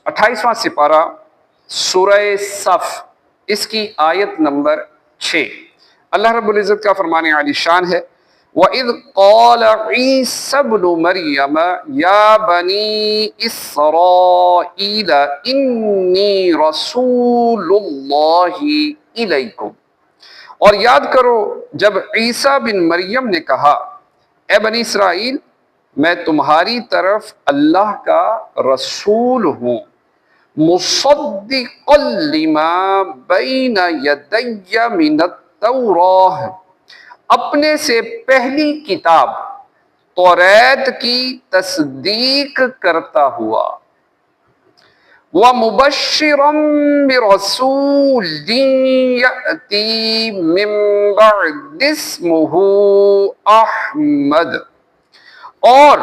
28واں سپارہ سورہ صف، اس کی آیت نمبر 6۔ اللہ رب العزت کا فرمان عالی شان ہے، وَإِذْ قَالَ عِيسَى ابْنُ مَرْيَمَ يَا بَنِي إِسْرَائِيلَ إِنِّي رَسُولُ اللَّهِ إِلَيْكُمْ۔ اور یاد کرو جب عیسیٰ بن مریم نے کہا، اے بنی اسرائیل، میں تمہاری طرف اللہ کا رسول ہوں، مصدقا لما بین یدی من التوراہ، اپنے سے پہلی کتاب توریت کی تصدیق کرتا ہوا، وَمُبَشِّرًا بِرَسُولٍ يَأْتِي مِن بَعْدِ اسْمُهُ احمد، اور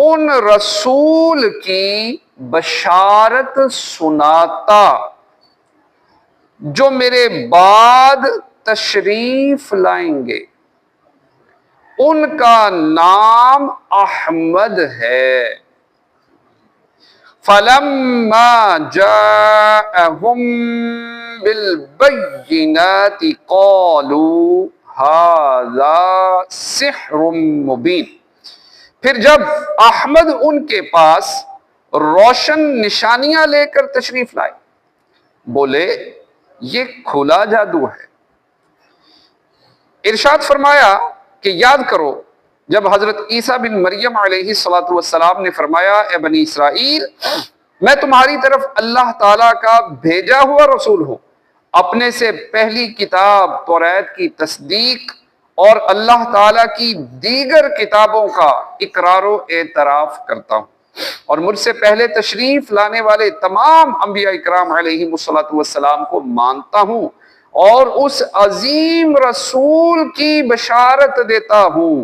ان رسول کی بشارت سناتا جو میرے بعد تشریف لائیں گے، ان کا نام احمد ہے۔ فَلَمَّا جَاءَهُم بِالْبَيِّنَاتِ قَالُوا هَذَا سِحْرٌ مُبِينٌ، پھر جب احمد ان کے پاس روشن نشانیاں لے کر تشریف لائے، بولے یہ کھلا جادو ہے۔ ارشاد فرمایا کہ یاد کرو جب حضرت عیسیٰ بن مریم علیہ السلام نے فرمایا، اے بنی اسرائیل، میں تمہاری طرف اللہ تعالیٰ کا بھیجا ہوا رسول ہوں، اپنے سے پہلی کتاب توریت کی تصدیق اور اللہ تعالیٰ کی دیگر کتابوں کا اقرار و اعتراف کرتا ہوں، اور مجھ سے پہلے تشریف لانے والے تمام انبیاء اکرام علیہم السلام کو مانتا ہوں، اور اس عظیم رسول کی بشارت دیتا ہوں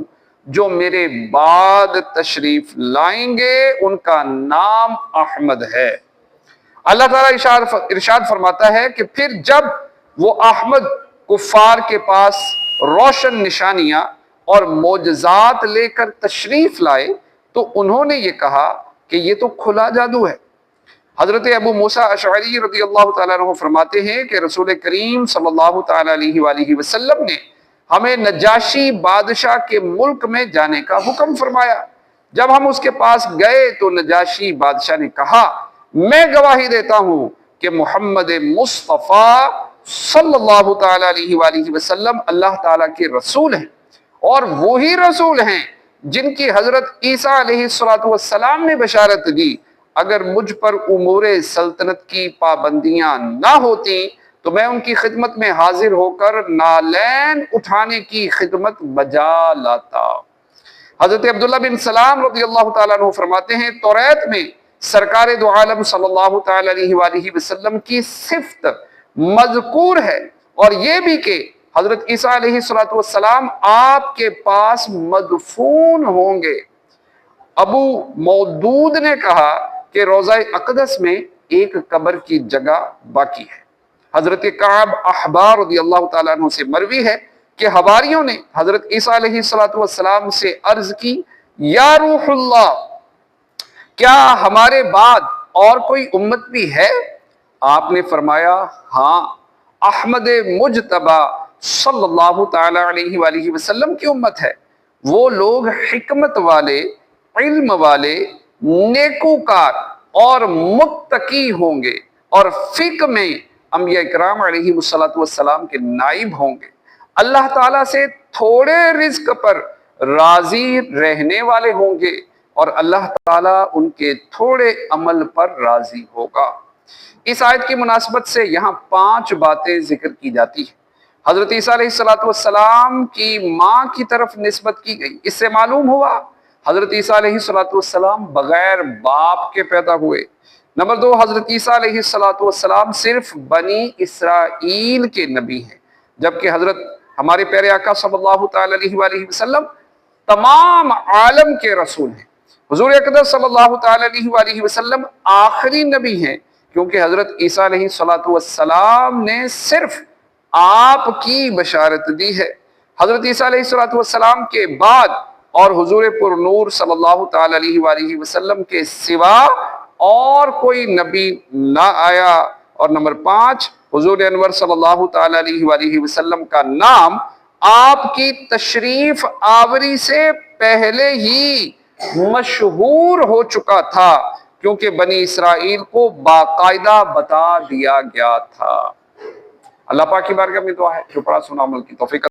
جو میرے بعد تشریف لائیں گے، ان کا نام احمد ہے۔ اللہ تعالیٰ ارشاد فرماتا ہے کہ پھر جب وہ احمد کفار کے پاس روشن نشانیاں اور معجزات لے کر تشریف لائے تو انہوں نے یہ کہا کہ یہ تو کھلا جادو ہے۔ حضرت ابو موسیٰ اشعری رضی اللہ تعالیٰ عنہ فرماتے ہیں کہ رسول کریم صلی اللہ تعالیٰ علیہ وآلہ وسلم نے ہمیں نجاشی بادشاہ کے ملک میں جانے کا حکم فرمایا۔ جب ہم اس کے پاس گئے تو نجاشی بادشاہ نے کہا، میں گواہی دیتا ہوں کہ محمد مصطفیٰ صلی اللہ تعالیٰ علیہ وآلہ وسلم اللہ تعالیٰ کے رسول ہیں، اور وہی رسول ہیں جن کی حضرت عیسیٰ علیہ السلام نے بشارت دی۔ اگر مجھ پر امور سلطنت کی پابندیاں نہ ہوتی تو میں ان کی خدمت میں حاضر ہو کر نالین اٹھانے کی خدمت بجا لاتا۔ حضرت عبداللہ بن سلام رضی اللہ تعالیٰ عنہ فرماتے ہیں، توریت میں سرکار دو عالم صلی اللہ تعالیٰ علیہ وآلہ وسلم کی صفت مذکور ہے، اور یہ بھی کہ حضرت عیسیٰ علیہ السلام آپ کے پاس مدفون ہوں گے۔ ابو مودود نے کہا کہ روضہ اقدس میں ایک قبر کی جگہ باقی ہے۔ حضرت کعب احبار رضی اللہ تعالیٰ عنہ سے مروی ہے کہ حواریوں نے حضرت عیسیٰ علیہ السلام سے عرض کی، یا روح اللہ، کیا ہمارے بعد اور کوئی امت بھی ہے؟ آپ نے فرمایا، ہاں، احمد مجتبی صلی اللہ تعالیٰ علیہ وآلہ وسلم کی امت ہے۔ وہ لوگ حکمت والے، علم والے، نیکوکار اور متقی ہوں گے، اور فقہ میں انبیاء اکرام علیہ السلام کے نائب ہوں گے، اللہ تعالیٰ سے تھوڑے رزق پر راضی رہنے والے ہوں گے، اور اللہ تعالیٰ ان کے تھوڑے عمل پر راضی ہوگا۔ اس آیت کی مناسبت سے یہاں 5 باتیں ذکر کی جاتی ہیں۔ حضرت عیسیٰ علیہ السلام کی ماں کی طرف نسبت کی گئی، اس سے معلوم ہوا حضرت عیسیٰ علیہ السلام بغیر باپ کے پیدا ہوئے۔ نمبر 2، حضرت عیسیٰ علیہ السلام صرف بنی اسرائیل کے نبی ہیں، جبکہ حضرت ہمارے پیارے آقا صلی اللہ تعالیٰ علیہ وآلہ وسلم تمام عالم کے رسول ہیں۔ حضور اقدس صلی اللہ تعالیٰ علیہ وآلہ وسلم آخری نبی ہیں، کیونکہ حضرت عیسیٰ علیہ السلام نے صرف آپ کی بشارت دی ہے۔ حضرت عیسیٰ علیہ السلام کے بعد اور حضور پر نور صلی اللہ تعالیٰ علیہ وآلہ وسلم کے سوا اور کوئی نبی نہ آیا۔ اور نمبر 5، حضور انور صلی اللہ تعالی علیہ وآلہ وسلم کا نام آپ کی تشریف آوری سے پہلے ہی مشہور ہو چکا تھا، کیونکہ بنی اسرائیل کو باقاعدہ بتا دیا گیا تھا۔ اللہ پاک کی بارگاہ میں دعا ہے جو پڑھا سنا عمل کی توفیق